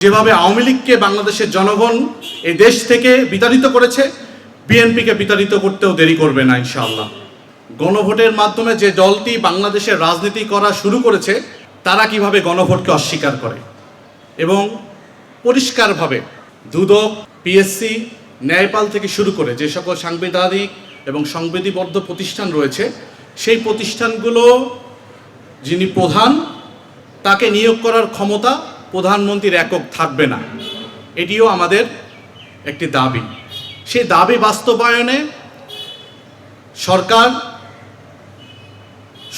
যেভাবে আওয়ামী লীগকে বাংলাদেশের জনগণ এই দেশ থেকে বিতাড়িত করেছে, বিএনপিকে বিতাড়িত করতেও দেরি করবে না ইনশাআল্লাহ। গণভোটের মাধ্যমে যে দলটি বাংলাদেশের রাজনীতি করা শুরু করেছে তারা কিভাবে গণভোটকে অস্বীকার করে এবং পরিষ্কারভাবে দুদক, পিএসসি, ন্যায়পাল থেকে শুরু করে যে সকল সাংবিধানিক এবং সংবিধিবদ্ধ প্রতিষ্ঠান রয়েছে সেই প্রতিষ্ঠানগুলো যিনি প্রধান তাকে নিয়োগ করার ক্ষমতা প্রধানমন্ত্রীর একক থাকবে না, এটিও আমাদের একটি দাবি। সেই দাবি বাস্তবায়নে সরকার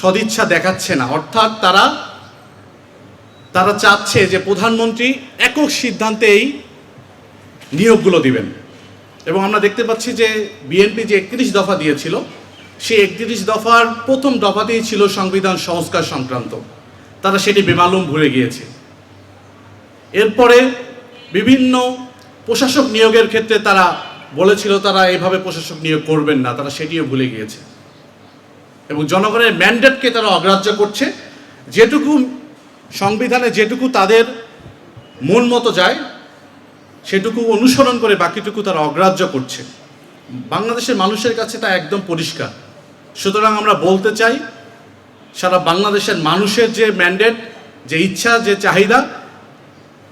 সদিচ্ছা দেখাচ্ছে না, অর্থাৎ তারা চাচ্ছে যে প্রধানমন্ত্রী একক সিদ্ধান্তে এই নিয়োগগুলো দিবেন। এবং আমরা দেখতে পাচ্ছি যে বিএনপি যে 31 দফা দিয়েছিল সেই 31 দফার প্রথম দফাতেই ছিল সংবিধান সংস্কার সংক্রান্ত, তারা সেটি বেমালুম ভুলে গিয়েছে। এরপরে বিভিন্ন প্রশাসক নিয়োগের ক্ষেত্রে তারা বলেছিল তারা এভাবে প্রশাসক নিয়োগ করবেন না, তারা সেটিও ভুলে গিয়েছে এবং জনগণের ম্যান্ডেটকে তারা অগ্রাহ্য করছে। যেটুকু সংবিধানে যেটুকু তাদের মন মতো যায় সেটুকু অনুসরণ করে বাকিটুকু তারা অগ্রাহ্য করছে। বাংলাদেশের মানুষের কাছে তা একদম পরিষ্কার। সুতরাং আমরা বলতে চাই, সারা বাংলাদেশের মানুষের যে ম্যান্ডেট, যে ইচ্ছা, যে চাহিদা,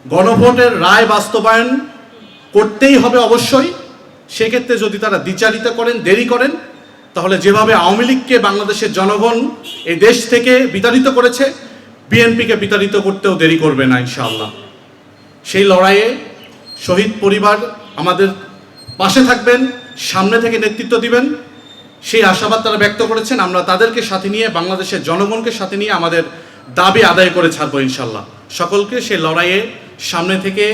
গণভোটের রায় বাস্তবায়ন করতেই হবে অবশ্যই। সেক্ষেত্রে যদি তারা দ্বিচারিত করেন, দেরি করেন, তাহলে যেভাবে আওয়ামী লীগকে বাংলাদেশের জনগণ এই দেশ থেকে বিতাড়িত করেছে, বিএনপিকে বিতাড়িত করতেও দেরি করবে না ইনশাআল্লাহ। সেই লড়াইয়ে শহীদ পরিবার আমাদের পাশে থাকবেন, সামনে থেকে নেতৃত্ব দিবেন, সেই আশাবাদ তারা ব্যক্ত করেছেন। আমরা তাদেরকে সাথে নিয়ে, বাংলাদেশের জনগণকে সাথে নিয়ে আমাদের দাবি আদায় করে ছাড়বো ইনশাআল্লাহ। সকলকে সেই লড়াইয়ে সামনে থেকে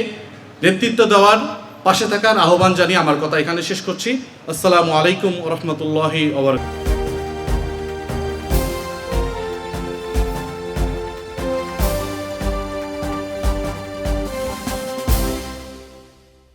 নেতৃত্ব দেওয়ার, পাশে থাকার আহ্বান জানিয়ে আমার কথা এখানে শেষ করছি। আসসালামু আলাইকুম ওয়া রাহমাতুল্লাহি ওয়া বারাকাতুহু।